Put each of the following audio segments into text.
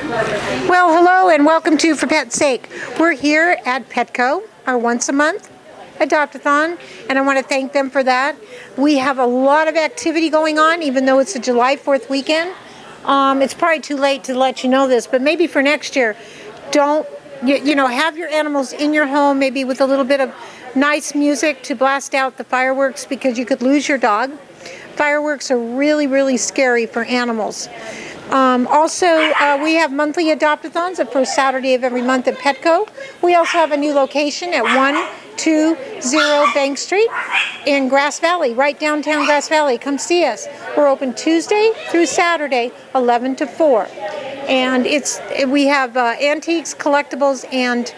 Well, hello and welcome to For Pet's Sake. We're here at PetCo, our once a month Adoptathon, and I want to thank them for that. We have a lot of activity going on, even though it's a July 4th weekend. It's probably too late to let you know this, but maybe for next year, don't, have your animals in your home, maybe with a little bit of nice music to blast out the fireworks, because you could lose your dog. Fireworks are really, really scary for animals. We have monthly Adoptathons the first Saturday of every month at PetCo. We also have a new location at 120 Bank Street in Grass Valley, right downtown Grass Valley. Come see us. We're open Tuesday through Saturday, 11 to 4. And we have antiques, collectibles, and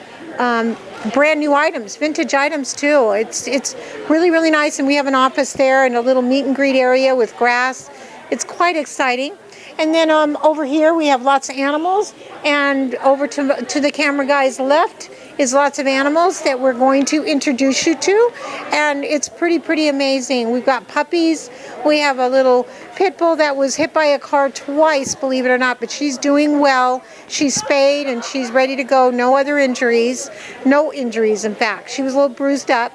brand new items, vintage items too. It's really, really nice, and we have an office there and a little meet and greet area with grass. It's quite exciting. And then over here we have lots of animals, and over to the camera guy's left is lots of animals that we're going to introduce you to, and it's pretty amazing. We've got puppies. We have a little pit bull that was hit by a car twice, believe it or not, but she's doing well. She's spayed and she's ready to go. No other injuries. No injuries, in fact. She was a little bruised up.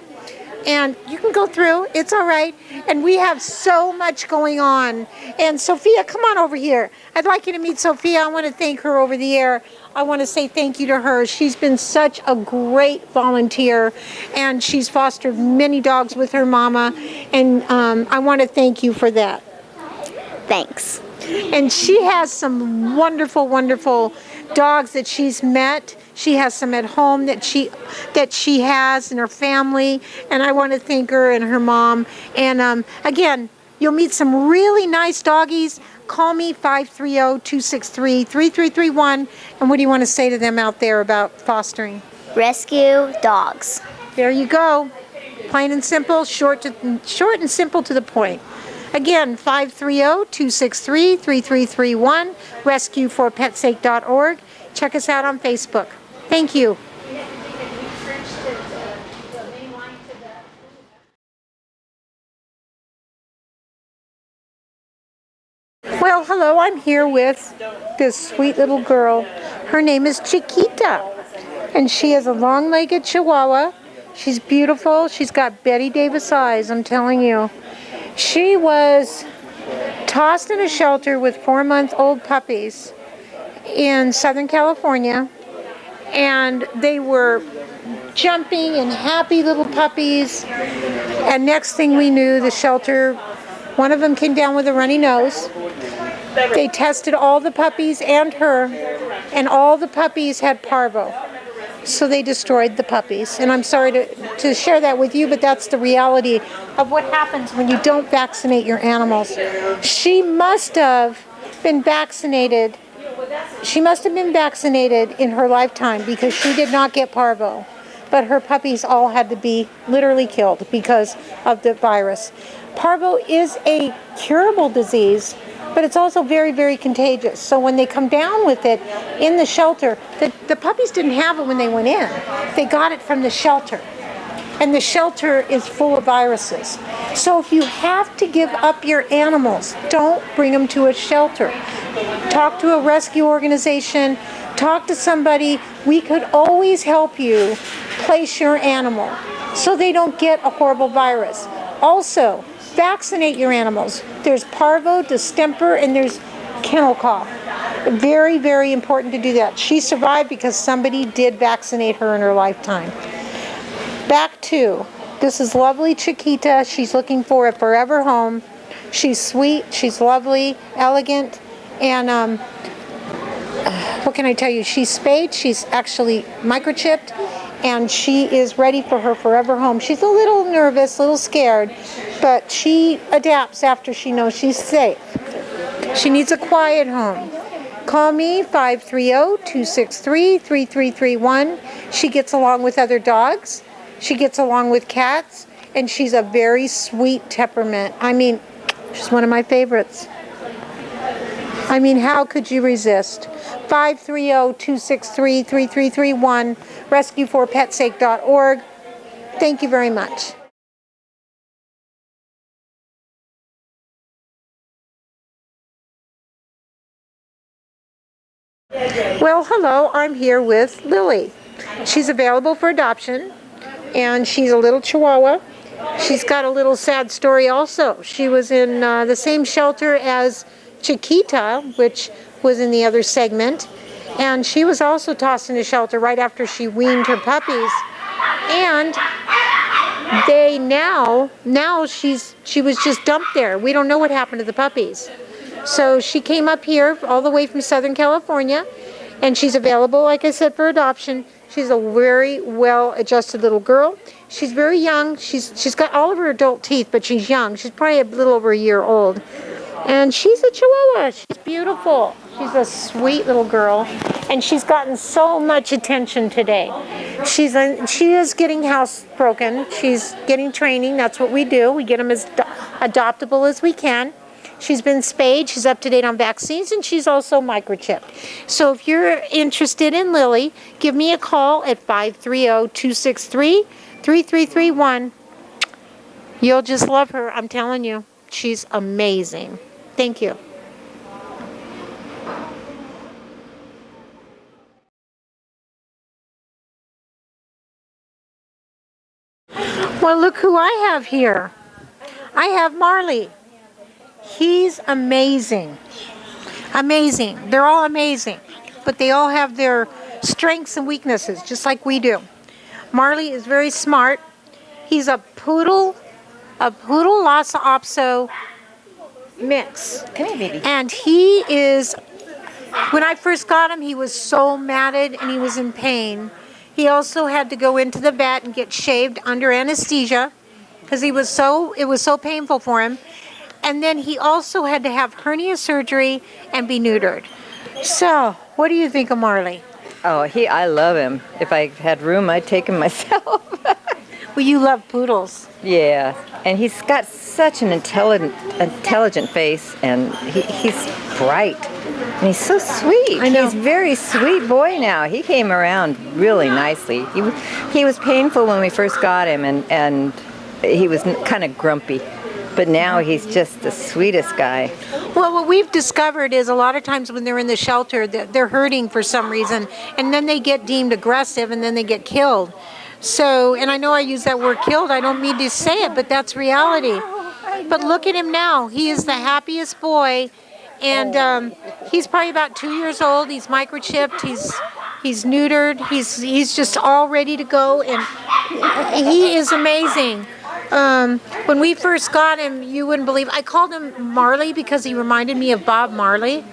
And you can go through, it's all right. And we have so much going on. And Sophia, come on over here. I'd like you to meet Sophia. I want to thank her over the air. I want to say thank you to her. She's been such a great volunteer, and she's fostered many dogs with her mama. And I want to thank you for that. Thanks. And she has some wonderful, wonderful dogs that she's met. She has some at home that she has in her family, and I want to thank her and her mom. And again, you'll meet some really nice doggies. Call me 530-263-3331. And what do you want to say to them out there about fostering? Rescue dogs. There you go. Plain and simple, short and simple to the point. Again, 530-263-3331, rescueforpetsake.org. Check us out on Facebook. Thank you. Well, hello, I'm here with this sweet little girl. Her name is Chiquita, and she is a long-legged Chihuahua. She's beautiful. She's got Betty Davis eyes, I'm telling you. She was tossed in a shelter with 4-month-old puppies in Southern California, and they were jumping and happy little puppies, and next thing we knew, the shelter, one of them came down with a runny nose. They tested all the puppies and her, and all the puppies had parvo. So they destroyed the puppies. And I'm sorry to share that with you, but that's the reality of what happens when you don't vaccinate your animals. She must have been vaccinated. She must have been vaccinated in her lifetime, because she did not get parvo. But her puppies all had to be literally killed because of the virus. Parvo is a curable disease, but it's also very, very contagious. So when they come down with it in the shelter, the puppies didn't have it when they went in. They got it from the shelter. And the shelter is full of viruses. So if you have to give up your animals, don't bring them to a shelter. Talk to a rescue organization. Talk to somebody. We could always help you place your animal so they don't get a horrible virus. Also, vaccinate your animals. There's parvo, distemper, and there's kennel cough. Very, very important to do that. She survived because somebody did vaccinate her in her lifetime. Back to, this is lovely Chiquita. She's looking for a forever home. She's sweet, she's lovely, elegant, and what can I tell you? She's spayed, she's actually microchipped, and she is ready for her forever home. She's a little nervous, a little scared, but she adapts after she knows she's safe. She needs a quiet home. Call me, 530-263-3331. She gets along with other dogs. She gets along with cats, and she's a very sweet temperament. I mean, she's one of my favorites. I mean, how could you resist? 530-263-3331, rescueforpetsake.org. Thank you very much. Well, hello, I'm here with Lily. She's available for adoption, and she's a little Chihuahua. She's got a little sad story also. She was in the same shelter as Chiquita, which was in the other segment, and she was also tossed into shelter right after she weaned her puppies. And she was just dumped there. We don't know what happened to the puppies. So she came up here all the way from Southern California, and she's available, like I said, for adoption. She's a very well-adjusted little girl. She's very young. She's got all of her adult teeth, but she's young. She's probably a little over a year old. And she's a Chihuahua. She's beautiful. She's a sweet little girl, and she's gotten so much attention today. She is getting housebroken. She's getting training. That's what we do. We get them as adoptable as we can. She's been spayed. She's up to date on vaccines, and she's also microchipped. So if you're interested in Lily, give me a call at 530-263-3331. You'll just love her. I'm telling you, she's amazing. Thank you. Well, look who I have here. I have Marley. He's amazing. Amazing. They're all amazing. But they all have their strengths and weaknesses, just like we do. Marley is very smart. He's a poodle Lhasa Apso mix. Come here, baby. And he is, when I first got him, he was so matted and he was in pain. He also had to go into the vet and get shaved under anesthesia because it was so painful for him. And then he also had to have hernia surgery and be neutered. So, what do you think of Marley? Oh, I love him. If I had room, I'd take him myself. Well, you love poodles. Yeah, and he's got such an intelligent face, and he's bright, and he's so sweet. I know. He's a very sweet boy now. He came around really nicely. He was painful when we first got him, and he was kind of grumpy. But now he's just the sweetest guy. Well, what we've discovered is a lot of times when they're in the shelter, they're hurting for some reason, and then they get deemed aggressive, and then they get killed. So, and I know I use that word killed, I don't mean to say it, but that's reality. But look at him now. He is the happiest boy, and he's probably about 2 years old. He's microchipped, he's neutered, he's just all ready to go, and he is amazing. When we first got him, you wouldn't believe, I called him Marley because he reminded me of Bob Marley.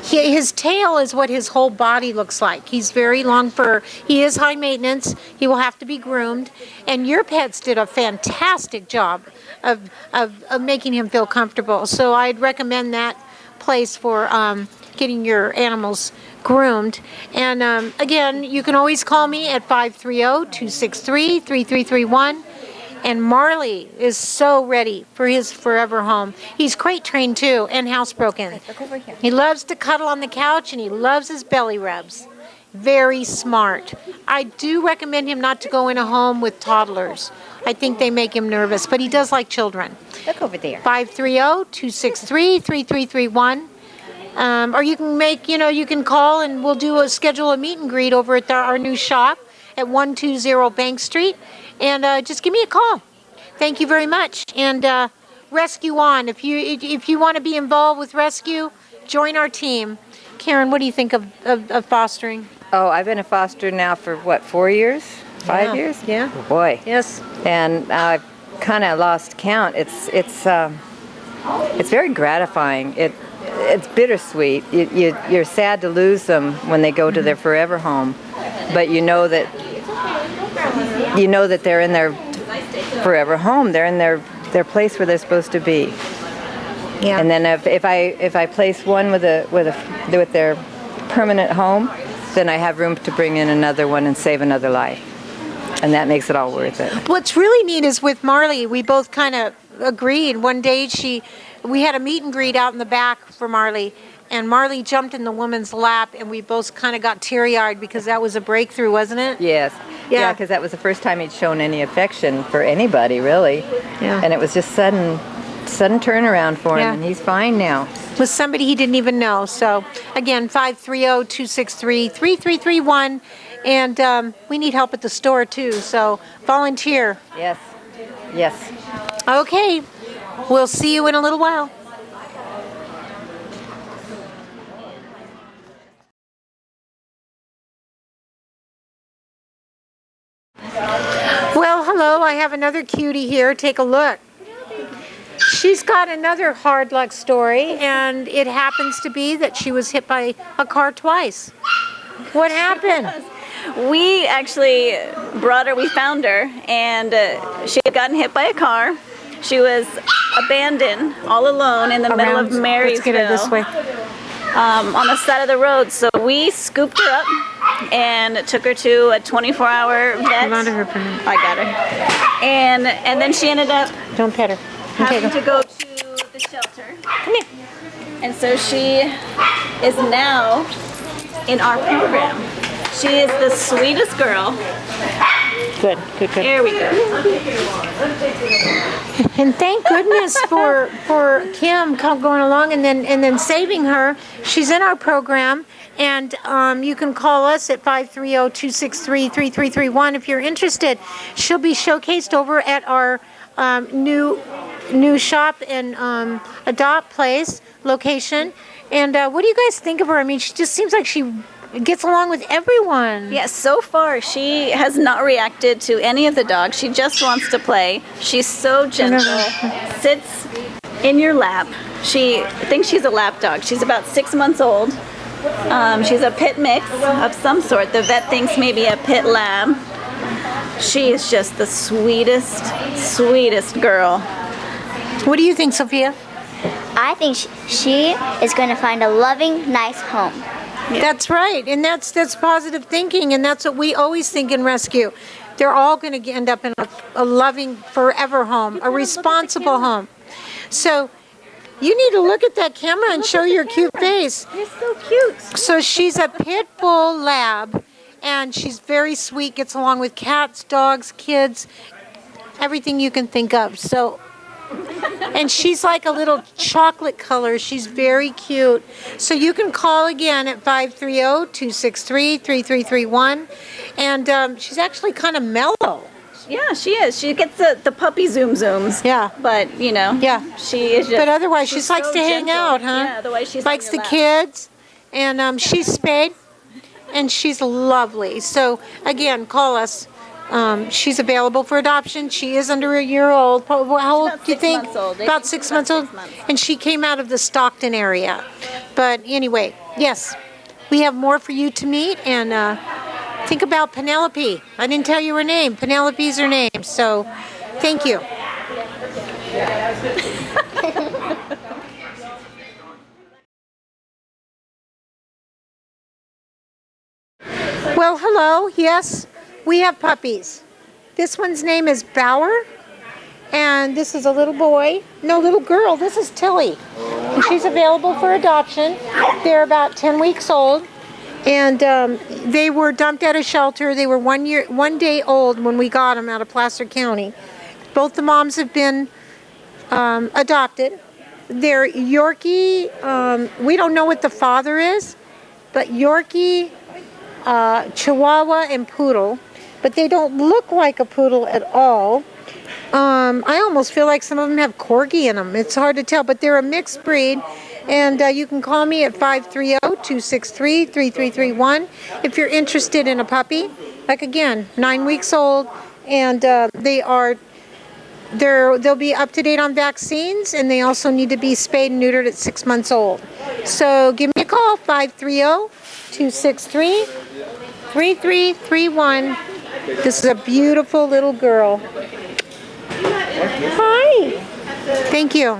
His tail is what his whole body looks like. He's very long fur. He is high maintenance. He will have to be groomed. And your pets did a fantastic job of making him feel comfortable. So I'd recommend that place for getting your animals groomed. And again, you can always call me at 530-263-3331. And Marley is so ready for his forever home. He's crate trained too, and housebroken. He loves to cuddle on the couch, and he loves his belly rubs. Very smart. I do recommend him not to go in a home with toddlers. I think they make him nervous, but he does like children. Look over there. 530-263-3331. Or you can you can call, and we'll schedule a meet and greet over at our new shop at 120 Bank Street. And just give me a call. Thank you very much. And Rescue On. If you want to be involved with rescue, join our team. Karen, what do you think of fostering? Oh, I've been a foster now for 4 years? 5 years? Yeah. Oh, boy. Yes. And I've kind of lost count. It's very gratifying. It's bittersweet. You're sad to lose them when they go to their forever home, but you know that they're in their forever home. They're in their place where they're supposed to be. Yeah. And then if I place one with their permanent home, then I have room to bring in another one and save another life. And that makes it all worth it. What's really neat is with Marley, we both kind of agreed. One day we had a meet and greet out in the back for Marley, and Marley jumped in the woman's lap, and we both kind of got teary-eyed because that was a breakthrough, wasn't it? Yes. Yeah, because that was the first time he'd shown any affection for anybody, really. Yeah. And it was just sudden sudden turnaround for him, Yeah. and he's fine now. With somebody he didn't even know. So again, 530-263-3331, and we need help at the store too. So volunteer. Yes. Yes. Okay, we'll see you in a little while. Well, hello, I have another cutie here. Take a look. She's got another hard luck story, and it happens to be that she was hit by a car twice. What happened? We actually brought her, we found her, and she had gotten hit by a car. She was abandoned, all alone in the middle of Marysville. Let's get her this way. On the side of the road. So we scooped her up and took her to a 24-hour vet. Hold on to her for a minute. I got her. And then she ended up Don't pet her. having to go to the shelter. Come here. And so she is now in our program. She is the sweetest girl. Good. Here we go. And thank goodness for Kim going along and then saving her. She's in our program, and you can call us at 530-263-3331 if you're interested. She'll be showcased over at our new shop and Adopt place location. And what do you guys think of her? I mean, she just seems like she gets along with everyone. Yes, so far she has not reacted to any of the dogs. She just wants to play. She's so gentle, sits in your lap. She thinks she's a lap dog. She's about 6 months old. She's a pit mix of some sort. The vet thinks maybe a pit lab. She is just the sweetest girl. What do you think, Sophia? I think she is going to find a loving, nice home. That's right, and that's positive thinking, and that's what we always think in rescue. They're all going to end up in a loving, forever home, a responsible home. So you need to look at that camera and show your cute face. You're so cute. So she's a pit bull lab, and she's very sweet, gets along with cats, dogs, kids, everything you can think of. So. And she's like a little chocolate color. She's very cute. So you can call again at 530-263-3331. And she's actually kind of mellow. Yeah, she is. She gets the puppy zooms. Yeah. But, you know, Yeah. she is just... But otherwise, she she's likes so to hang gentle. out, huh? Yeah, the way she's likes on the your lap. kids. And she's spayed. And she's lovely. So, again, call us. She's available for adoption. She is under a year old. How old do you think? About 6 months old. And she came out of the Stockton area. But anyway, yes, we have more for you to meet. And think about Penelope. I didn't tell you her name. Penelope's her name. So thank you. Well, hello. Yes. We have puppies. This one's name is Bauer, and this is a little boy. No, little girl. This is Tilly, and she's available for adoption. They're about 10 weeks old, and they were dumped at a shelter. They were 1 day old when we got them out of Placer County. Both the moms have been adopted. They're Yorkie. We don't know what the father is, but Yorkie, Chihuahua, and Poodle. But they don't look like a poodle at all. I almost feel like some of them have corgi in them. It's hard to tell, but they're a mixed breed. And you can call me at 530-263-3331 if you're interested in a puppy. Like again, 9 weeks old, and they'll be up to date on vaccines, and they also need to be spayed and neutered at 6 months old. So give me a call, 530-263-3331. This is a beautiful little girl. Hi. Thank you.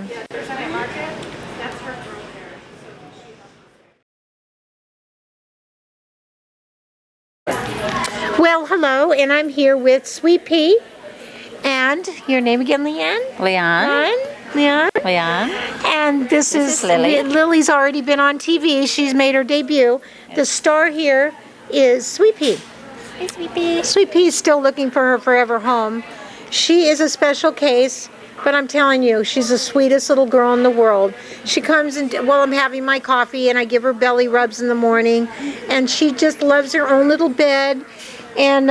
Well, hello, and I'm here with Sweet Pea. And your name again, Leanne? Leanne? And this is Lily. Lily's already been on TV. She's made her debut. The star here is Sweet Pea. Hey, Sweet Pea. Sweet Pea is still looking for her forever home. She is a special case. But I'm telling you, she's the sweetest little girl in the world. She comes and while I'm having my coffee, and I give her belly rubs in the morning, and she just loves her own little bed. And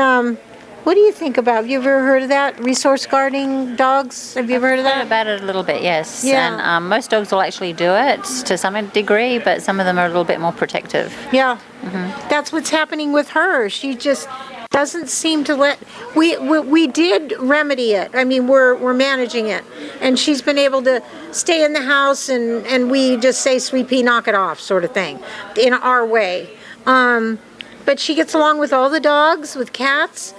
what do you think about? Have you ever heard of that? Resource guarding dogs? Have you ever heard of I've that? heard about it a little bit, yes. Yeah. And most dogs will actually do it to some degree, but some of them are a little bit more protective. Yeah. That's what's happening with her. She just doesn't seem to let. We did remedy it. I mean, we're managing it, and she's been able to stay in the house, and we just say, "Sweet pea, knock it off," sort of thing, in our way. But she gets along with all the dogs, with cats.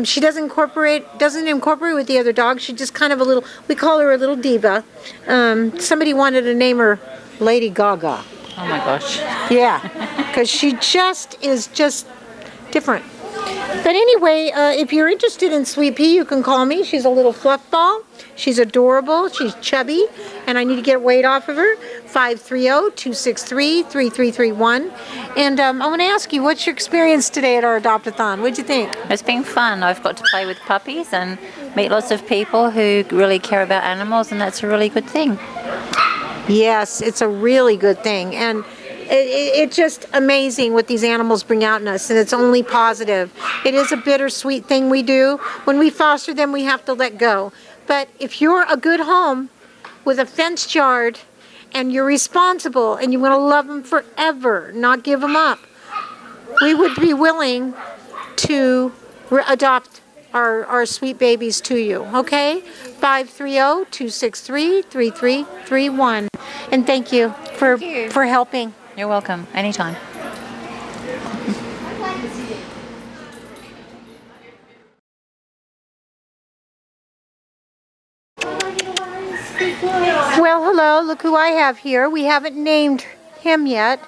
She doesn't incorporate with the other dogs. She's just kind of a little. We call her a little diva. Somebody wanted to name her Lady Gaga. Oh my gosh. Yeah, because she just is just different. But anyway, if you're interested in Sweet Pea, you can call me. She's a little fluff ball. She's adorable. She's chubby, and I need to get weight off of her. 530-263-3331. And I want to ask you, what's your experience today at our Adoptathon? What'd you think? It's been fun. I've got to play with puppies and meet lots of people who really care about animals, and that's a really good thing. Yes, it's a really good thing. And it's just amazing what these animals bring out in us, and it's only positive. It is a bittersweet thing we do. When we foster them, we have to let go. But if you're a good home with a fenced yard, and you're responsible, and you want to love them forever, not give them up, we would be willing to adopt our sweet babies to you, okay? 530-263-3331. And thank you for helping. You're welcome. Anytime. Well, hello, look who I have here. We haven't named him yet.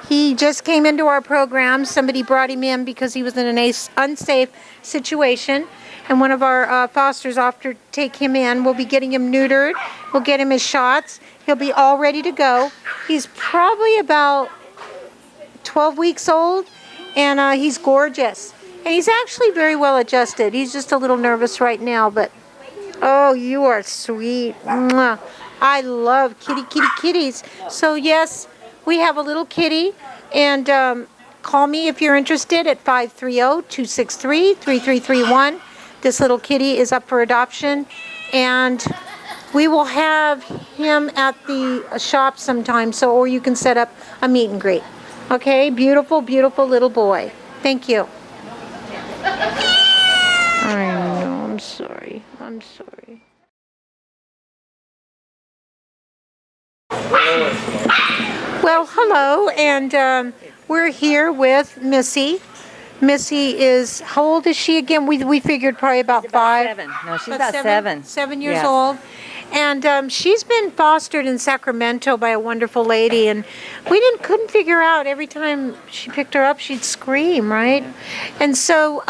He just came into our program. Somebody brought him in because he was in an unsafe situation. And one of our fosters offered to take him in. We'll be getting him neutered. We'll get him his shots. He'll be all ready to go. He's probably about 12 weeks old, and he's gorgeous. And he's actually very well adjusted. He's just a little nervous right now, but oh, you are sweet. Mwah. I love kitties. So yes, we have a little kitty, and call me if you're interested at 530-263-3331. This little kitty is up for adoption, and we will have him at the shop sometime, or you can set up a meet and greet. Okay, beautiful, beautiful little boy. Thank you. I know, I'm sorry. Well, hello, and we're here with Missy. Missy is, how old is she again? We figured probably about 5. 7. No, she's about 7. 7 years old. And she's been fostered in Sacramento by a wonderful lady, and we couldn't figure out, every time she picked her up, she'd scream, right? And so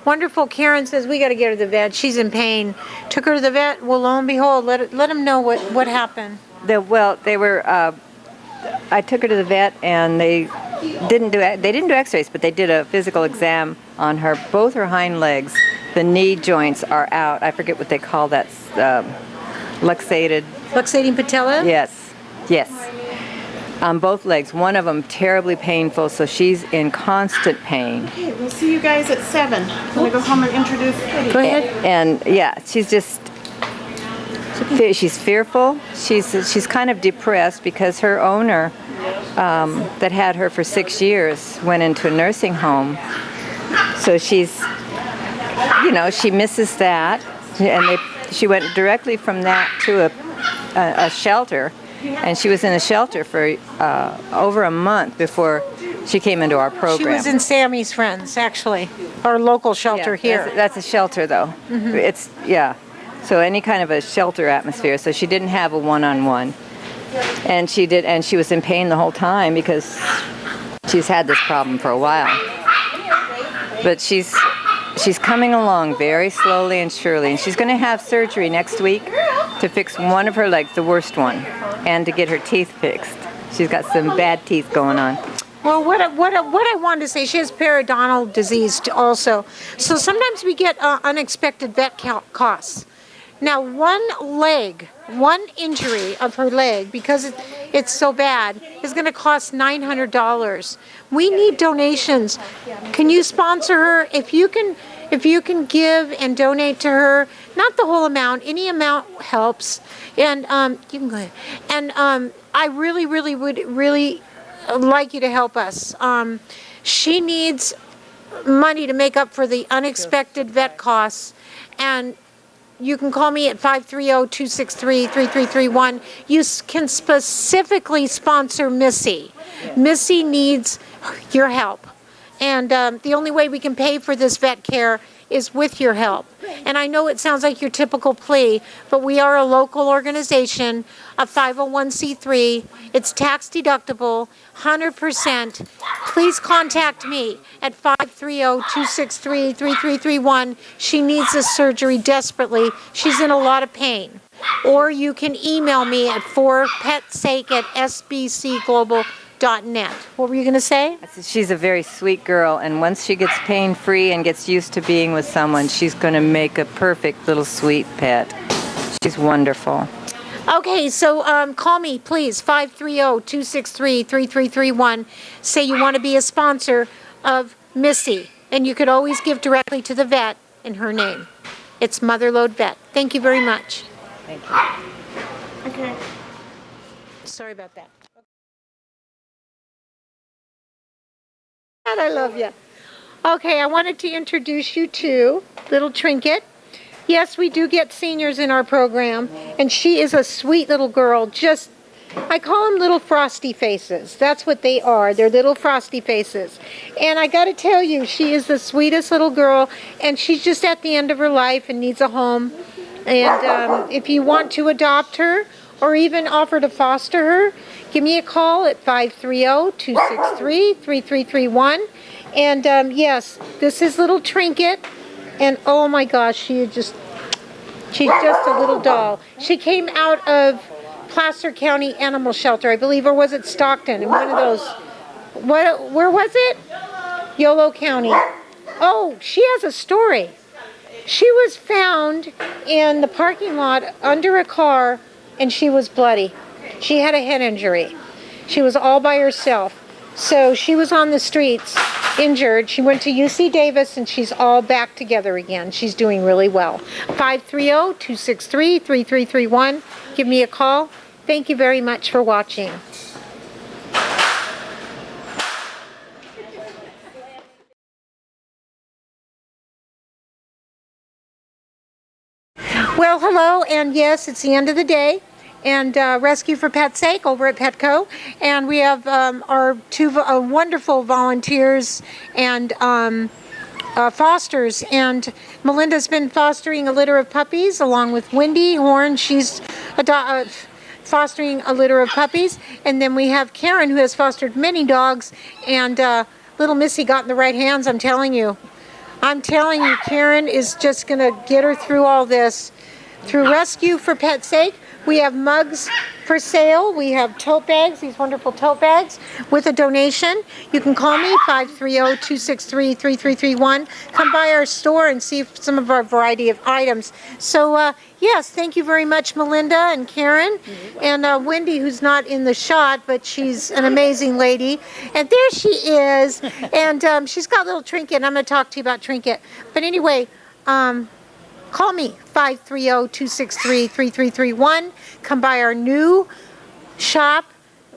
wonderful Karen says, we got to get her to the vet. She's in pain. Took her to the vet. Well, lo and behold, let them know what happened. They were. I took her to the vet, and they didn't do X-rays, but they did a physical exam on her. Both her hind legs, the knee joints are out. I forget what they call that. Luxating patella? Yes. On both legs. One of them terribly painful, so she's in constant pain. Okay, we'll see you guys at 7. I'm going to go home and introduce Kitty. Go ahead. And yeah, she's fearful. She's kind of depressed because her owner that had her for 6 years went into a nursing home. So she's, she misses that, and she went directly from that to a shelter, and she was in a shelter for over a month before she came into our program. She was in Sammy's Friends, actually, our local shelter here. That's a shelter, though. Mm-hmm. It's so any kind of a shelter atmosphere. So she didn't have a one-on-one, and she was in pain the whole time because she's had this problem for a while. But she's coming along very slowly and surely, and she's going to have surgery next week to fix one of her legs, the worst one, and to get her teeth fixed. She's got some bad teeth going on. Well, what I wanted to say, she has periodontal disease also. So sometimes we get unexpected vet costs. Now, one injury of her leg, because it's so bad, is going to cost $900. We need donations. Can you sponsor her? If you can give and donate to her, not the whole amount, any amount helps. And you can go ahead. And I really would like you to help us. She needs money to make up for the unexpected vet costs, and you can call me at 530-263-3331. You can specifically sponsor Missy. Missy needs your help. And the only way we can pay for this vet care is with your help. And I know it sounds like your typical plea, but we are a local organization, a 501c3. It's tax deductible, 100%. Please contact me at 530-263-3331. She needs this surgery desperately. She's in a lot of pain. Or you can email me at forpetsake@sbcglobal.net. What were you going to say? She's a very sweet girl, and once she gets pain-free and gets used to being with someone, she's going to make a perfect little sweet pet. She's wonderful. Okay, so call me, please, 530-263-3331. Say you want to be a sponsor of Missy, and you could always give directly to the vet in her name. It's Motherlode Vet. Thank you very much. Thank you. Okay. Sorry about that. I love you. Okay, I wanted to introduce you to little Trinket. Yes, we do get seniors in our program, and she is a sweet little girl. I call them little frosty faces. That's what they are. They're little frosty faces. And I got to tell you, she is the sweetest little girl, and she's just at the end of her life and needs a home. And if you want to adopt her or even offer to foster her, give me a call at 530-263-3331. And yes, this is little Trinket. And oh my gosh, she's just a little doll. She came out of Placer County Animal Shelter, I believe, or was it Stockton? In one of those. Where was it? Yolo County. Oh, she has a story. She was found in the parking lot under a car, and she was bloody. She had a head injury. She was all by herself. So she was on the streets, injured. She went to UC Davis, and she's all back together again. She's doing really well. 530-263-3331. Give me a call. Thank you very much for watching. Well, hello, and yes, it's the end of the day. And Rescue for Pet's Sake over at PetCo. And we have our two wonderful volunteers and fosters. And Melinda's been fostering a litter of puppies along with Wendy Horn. She's fostering a litter of puppies. And then we have Karen, who has fostered many dogs. And little Missy got in the right hands, I'm telling you. I'm telling you, Karen is just going to get her through all this. Through Rescue for Pet's Sake, we have mugs for sale. We have tote bags, these wonderful tote bags with a donation. You can call me, 530-263-3331. Come by our store and see some of our variety of items. So, yes, thank you very much, Melinda and Karen. And Wendy, who's not in the shot, but she's an amazing lady. And there she is. And she's got a little Trinket. I'm going to talk to you about Trinket. But anyway, call me, 530-263-3331. Come by our new shop.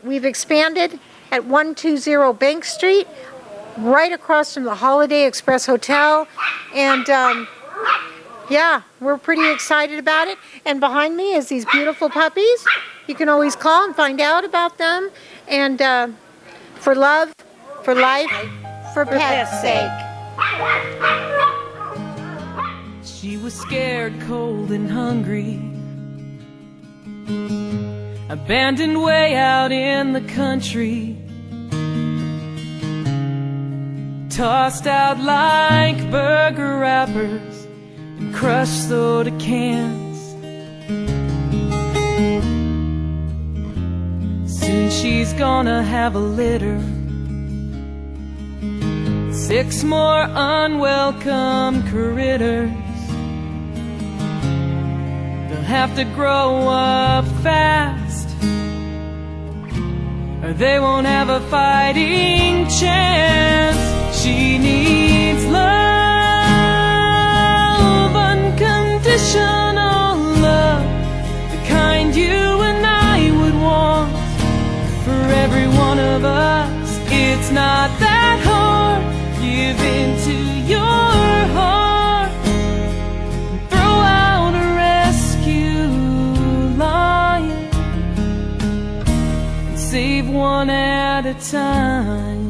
We've expanded at 120 Bank Street, right across from the Holiday Express Hotel. And yeah, we're pretty excited about it. And behind me is these beautiful puppies. You can always call and find out about them. And for love, for life, for pet's sake. She was scared, cold, and hungry, abandoned way out in the country, tossed out like burger wrappers and crushed soda cans. Soon she's gonna have a litter, 6 more unwelcome critters. They'll have to grow up fast, or they won't have a fighting chance. She needs love, unconditional love, the kind you and I would want for every one of us. It's not that hard. Give into your heart and throw out a rescue line and save one at a time.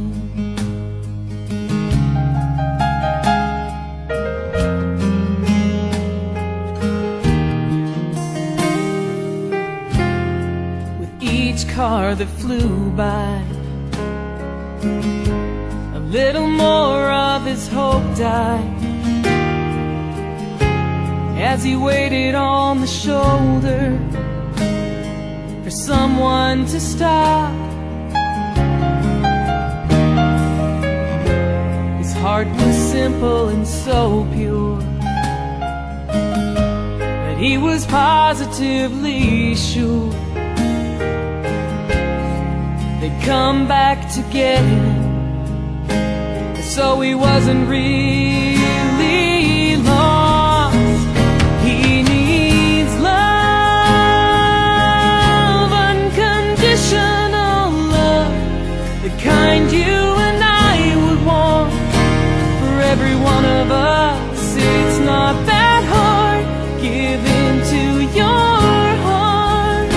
With each car that flew by, a little more of his hope died as he waited on the shoulder for someone to stop. His heart was simple and so pure that he was positively sure they'd come back to get him. So he wasn't really lost. He needs love, unconditional love, the kind you and I would want for every one of us. It's not that hard. Give into your heart,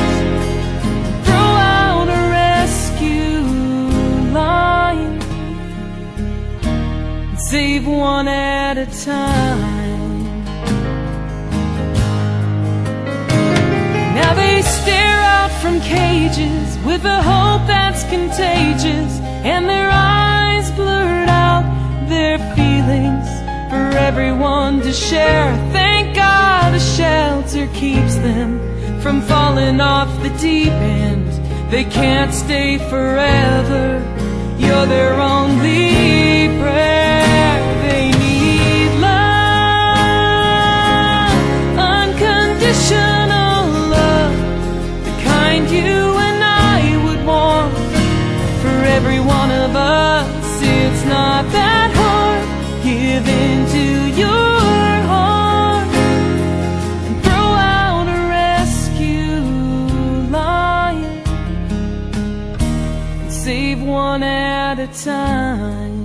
throw out a rescue line, save one at a time. Now they stare out from cages with a hope that's contagious, and their eyes blurred out their feelings for everyone to share. Thank God a shelter keeps them from falling off the deep end. They can't stay forever. You're their only prayer. They need love, unconditional love, the kind you and I would want for every one of us. It's not that hard. Give into your heart and throw out a rescue line and save one at a time.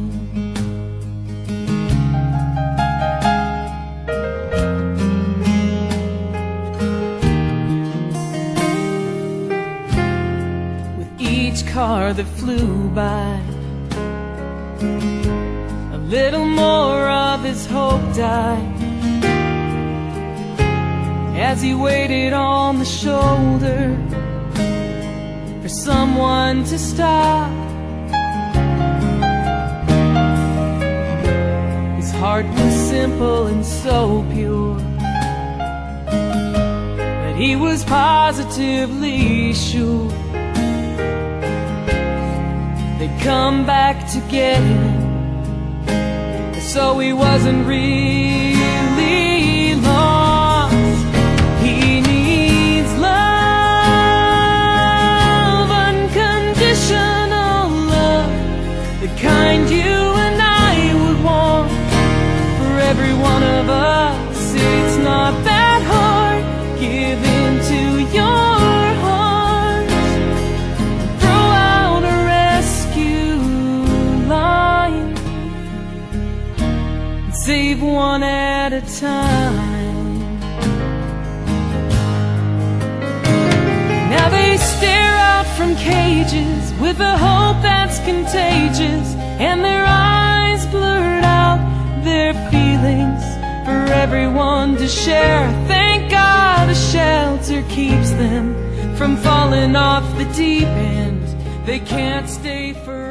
With each car that flew by, a little more of his hope died as he waited on the shoulder for someone to stop. His heart was simple and so pure that he was positively sure they'd come back to get him. So he wasn't really lost. He needs love, unconditional love, the kind you and I would want for every one of us. It's not that hard. Give into your heart, throw out a rescue line, save one at a time. Now they stare out from cages with a hope that's contagious, and their eyes blurred out their feelings for everyone to share. Thank God a shelter keeps them from falling off the deep end. They can't stay forever.